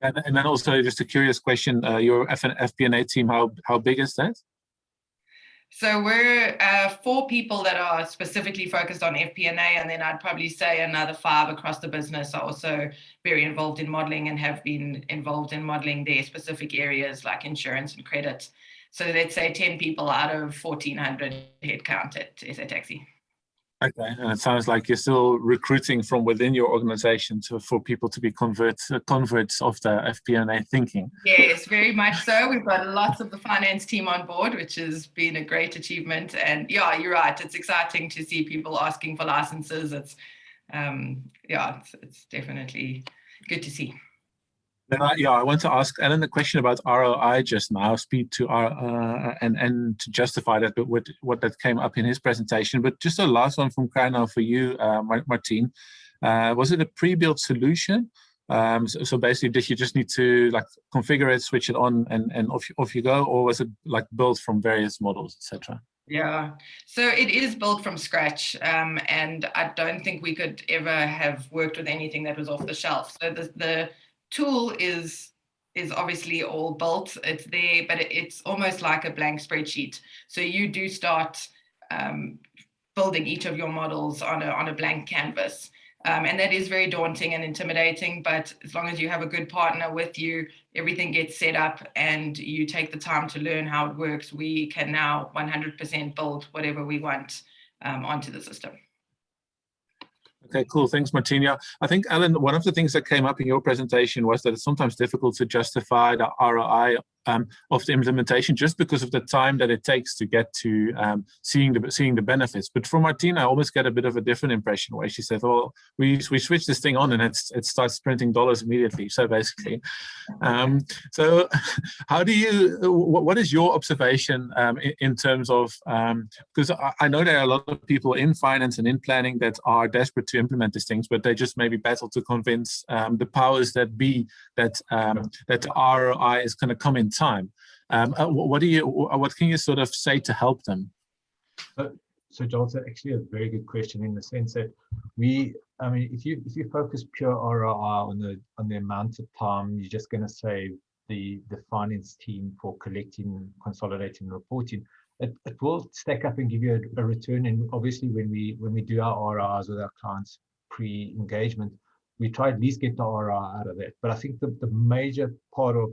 And then also just a curious question, your FP&A team, how big is that? So we're 4 people that are specifically focused on FP&A, and then I'd probably say another 5 across the business are also very involved in modeling and have been involved in modeling their specific areas like insurance and credit. So let's say 10 people out of 1,400 headcount at SA Taxi. Okay, and it sounds like you're still recruiting from within your organization for people to be converts of the FP&A thinking. Yes, very much so. We've got lots of the finance team on board, which has been a great achievement. And yeah, you're right. It's exciting to see people asking for licenses. It's definitely good to see. Then I want to ask Alan a question about ROI just now, speed to and to justify that, but with what that came up in his presentation. But just a last one from Kreino for you, Martine. Was it a pre-built solution? So basically, did you just need to configure it, switch it on, and off you go, or was it built from various models, etc.? Yeah, so it is built from scratch, and I don't think we could ever have worked with anything that was off the shelf. So the tool is obviously all built, it's there, but it's almost like a blank spreadsheet. So you do start building each of your models on a blank canvas. And that is very daunting and intimidating, but as long as you have a good partner with you, everything gets set up and you take the time to learn how it works, we can now 100% build whatever we want onto the system. Okay, cool. Thanks, Martine. I think, Alan, one of the things that came up in your presentation was that it's sometimes difficult to justify the ROI of the implementation, just because of the time that it takes to get to seeing the benefits. But from Martine, I almost get a bit of a different impression, where she said, "Well, we switch this thing on and it starts printing dollars immediately." So basically, so how do you? What is your observation in terms of? Because I know there are a lot of people in finance and in planning that are desperate to implement these things, but they just maybe battle to convince the powers that be that that the ROI is going to come in time. What can you sort of say to help them? So Joel, it's actually a very good question, in the sense that if you focus pure ROI on the amount of time you're just going to save the finance team for collecting, consolidating, and reporting, it will stack up and give you a return. And obviously, when we do our ROIs with our clients pre-engagement, we try at least get the ROI out of that. But I think the major part of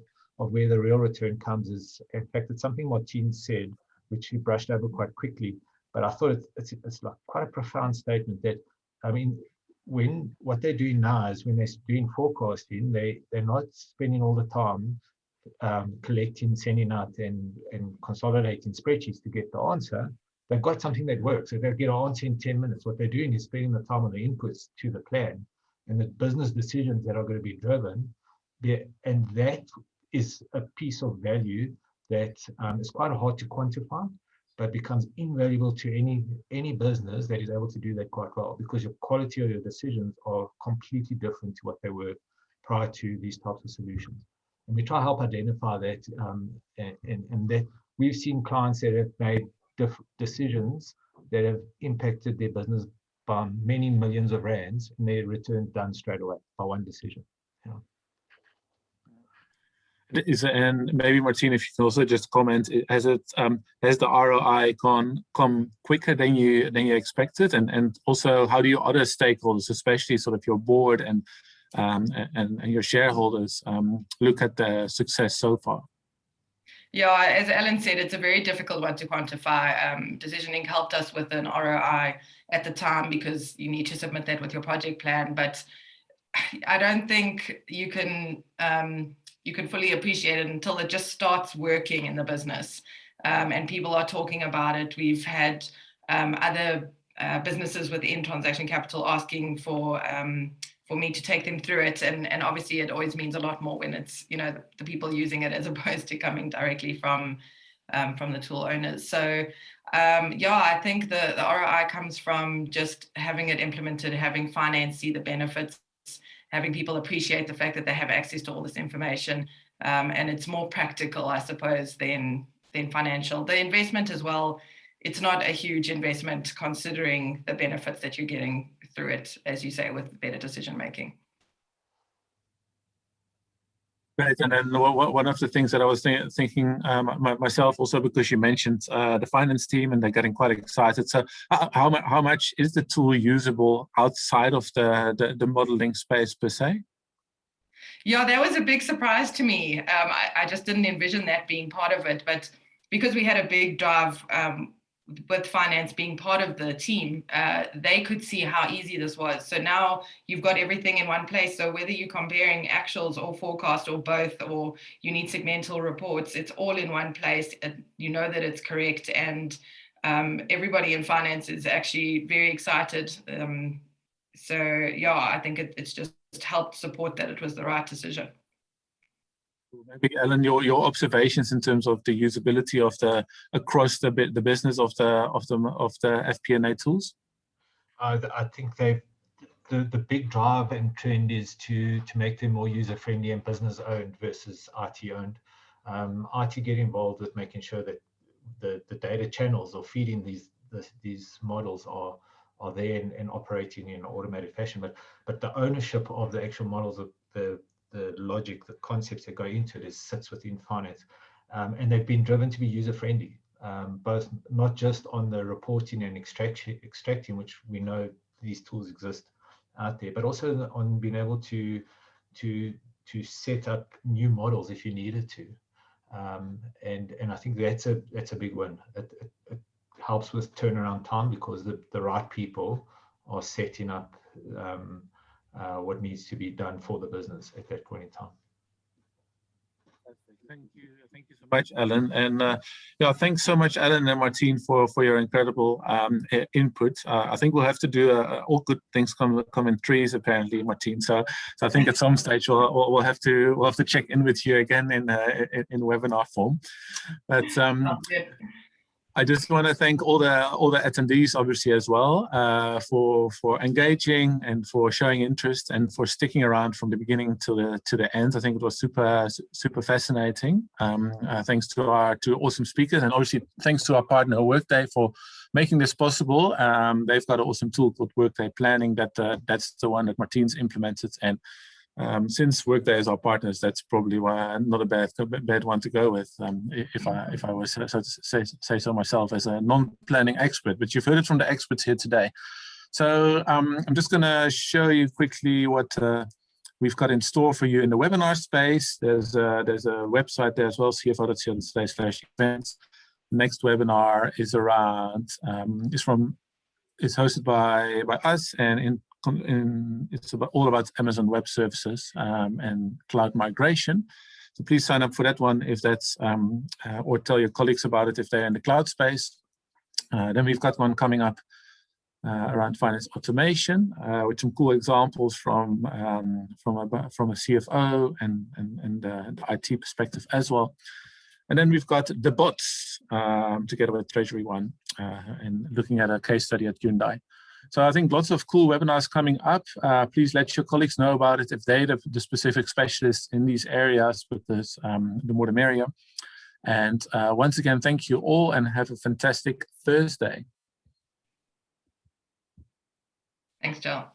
where the real return comes is, in fact, it's something Martine said, which she brushed over quite quickly. But I thought it's like quite a profound statement, that, what they're doing now is, when they're doing forecasting, they're not spending all the time collecting, sending out, and consolidating spreadsheets to get the answer. They've got something that works. So they'll get an answer in 10 minutes. What they're doing is spending the time on the inputs to the plan and the business decisions that are going to be driven. And that is a piece of value that is quite hard to quantify, but becomes invaluable to any business that is able to do that quite well, because your quality of your decisions are completely different to what they were prior to these types of solutions. And we try to help identify that, and that we've seen clients that have made decisions that have impacted their business by many millions of rands, and their return done straight away by one decision. Yeah. And maybe Martine, if you can also just comment, has the ROI come quicker than you expected, and also how do your other stakeholders, especially sort of your board and your shareholders, look at the success so far? Yeah, as Alan said, it's a very difficult one to quantify. Decisioning helped us with an ROI at the time, because you need to submit that with your project plan. But I don't think you can fully appreciate it until it just starts working in the business, and people are talking about it. We've had other businesses within Transaction Capital asking for me to take them through it, and obviously it always means a lot more when it's the people using it, as opposed to coming directly from the tool owners. So I think the ROI comes from just having it implemented, having finance see the benefits, having people appreciate the fact that they have access to all this information, and it's more practical, I suppose, than financial. The investment as well, it's not a huge investment considering the benefits that you're getting through it, as you say, with better decision making. Right, and then one of the things that I was thinking myself also, because you mentioned the finance team and they're getting quite excited. So how much is the tool usable outside of the modeling space per se? Yeah, that was a big surprise to me. I just didn't envision that being part of it, but because we had a big drive with finance being part of the team, they could see how easy this was. So now you've got everything in one place. So whether you're comparing actuals or forecast or both, or you need segmental reports, it's all in one place. You know that it's correct. And everybody in finance is actually very excited. So I think it's just helped support that it was the right decision. Maybe Alan, your observations in terms of the usability of across the business of the FP&A tools. I think the big drive and trend is to make them more user friendly and business owned versus IT owned. IT get involved with making sure that the data channels or feeding these models are there and operating in an automated fashion, but the ownership of the actual models, of the logic, the concepts that go into it, sits within finance, and they've been driven to be user friendly, both not just on the reporting and extracting, which we know these tools exist out there, but also on being able to set up new models if you needed to, and I think that's a big one. It helps with turnaround time, because the right people are setting up what needs to be done for the business at that point in time. Thank you so much, Alan. And yeah, thanks so much, Alan and Martine, for your incredible input. I think we'll have to do all good things come in threes, apparently, Martine. So I think at some stage we'll have to check in with you again in webinar form. But I just want to thank all the attendees, obviously, as well, for engaging and for showing interest and for sticking around from the beginning to the end. I think it was super fascinating. Thanks to our two awesome speakers, and obviously thanks to our partner Workday for making this possible. They've got an awesome tool called Workday Planning that's the one that Martine's implemented, and since Workday is our partners, that's probably not a bad one to go with, if I was so to say so myself as a non-planning expert. But you've heard it from the experts here today. So I'm just going to show you quickly what we've got in store for you in the webinar space. There's a website there as well, cfo.co.za/events. Next webinar is around it's hosted by us, and it's all about Amazon Web Services and cloud migration. So please sign up for that one if that's, or tell your colleagues about it if they're in the cloud space. Then we've got one coming up around finance automation, with some cool examples from a CFO and the IT perspective as well. And then we've got the bots together with Treasury One, and looking at a case study at Hyundai. So I think lots of cool webinars coming up. Please let your colleagues know about it if they're the specific specialists in these areas, with this, the more the merrier. And once again, thank you all and have a fantastic Thursday. Thanks, Joel.